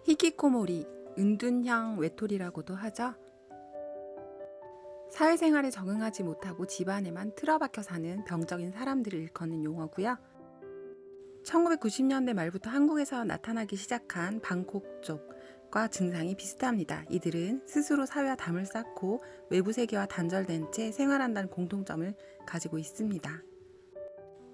히키코모리, 은둔형 외톨이라고도 하죠. 사회생활에 적응하지 못하고 집안에만 틀어박혀 사는 병적인 사람들을 일컫는 용어고요. 1990년대 말부터 한국에서 나타나기 시작한 방콕 쪽과 증상이 비슷합니다. 이들은 스스로 사회와 담을 쌓고 외부 세계와 단절된 채 생활한다는 공통점을 가지고 있습니다.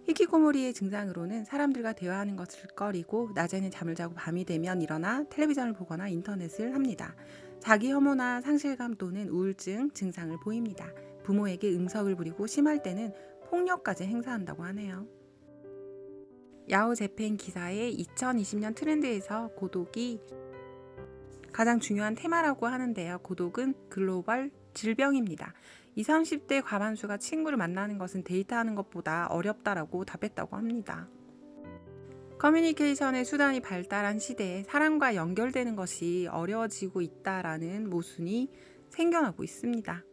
히키코모리의 증상으로는 사람들과 대화하는 것을 꺼리고 낮에는 잠을 자고 밤이 되면 일어나 텔레비전을 보거나 인터넷을 합니다. 자기 혐오나 상실감 또는 우울증 증상을 보입니다. 부모에게 응석을 부리고 심할 때는 폭력까지 행사한다고 하네요. 야오 재팬 기사의 2020년 트렌드에서 고독이 가장 중요한 테마라고 하는데요. 고독은 글로벌 질병입니다. 20, 30대 과반수가 친구를 만나는 것은 데이트하는 것보다 어렵다라고 답했다고 합니다. 커뮤니케이션의 수단이 발달한 시대에 사람과 연결되는 것이 어려워지고 있다라는 모순이 생겨나고 있습니다.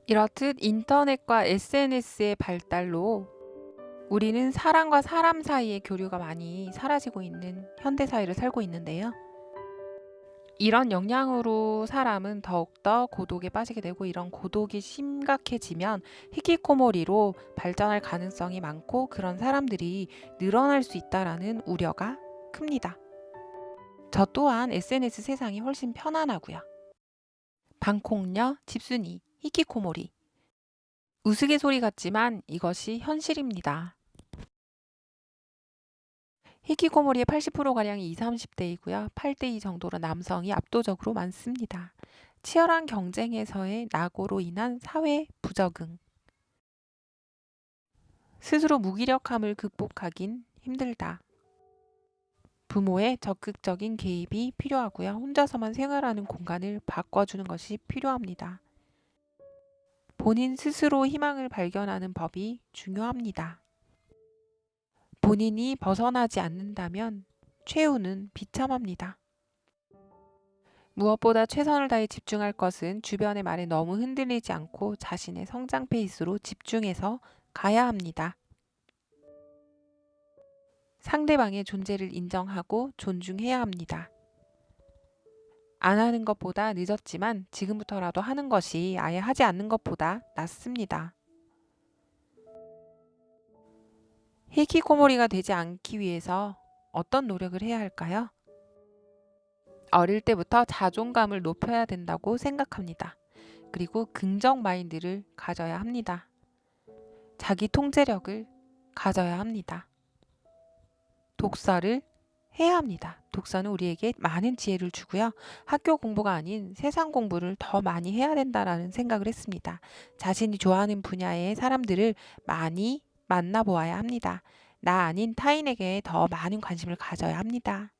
이렇듯 인터넷과 SNS의 발달로 우리는 사람과 사람 사이의 교류가 많이 사라지고 있는 현대사회를 살고 있는데요. 이런 영향으로 사람은 더욱더 고독에 빠지게 되고, 이런 고독이 심각해지면 히키코모리로 발전할 가능성이 많고, 그런 사람들이 늘어날 수 있다는 우려가 큽니다. 저 또한 SNS 세상이 훨씬 편안하고요. 방콕녀, 집순이, 히키코모리. 우스갯소리 같지만 이것이 현실입니다. 히키코모리의 80%가량이 20, 30대이고요. 8대2 정도로 남성이 압도적으로 많습니다. 치열한 경쟁에서의 낙오로 인한 사회 부적응. 스스로 무기력함을 극복하긴 힘들다. 부모의 적극적인 개입이 필요하고요. 혼자서만 생활하는 공간을 바꿔주는 것이 필요합니다. 본인 스스로 희망을 발견하는 법이 중요합니다. 본인이 벗어나지 않는다면 최후는 비참합니다. 무엇보다 최선을 다해 집중할 것은 주변의 말에 너무 흔들리지 않고 자신의 성장 페이스로 집중해서 가야 합니다. 상대방의 존재를 인정하고 존중해야 합니다. 안 하는 것보다 늦었지만 지금부터라도 하는 것이 아예 하지 않는 것보다 낫습니다. 히키코모리가 되지 않기 위해서 어떤 노력을 해야 할까요? 어릴 때부터 자존감을 높여야 된다고 생각합니다. 그리고 긍정 마인드를 가져야 합니다. 자기 통제력을 가져야 합니다. 독서를 해야 합니다. 독서는 우리에게 많은 지혜를 주고요. 학교 공부가 아닌 세상 공부를 더 많이 해야 된다라는 생각을 했습니다. 자신이 좋아하는 분야의 사람들을 많이 만나보아야 합니다. 나 아닌 타인에게 더 많은 관심을 가져야 합니다.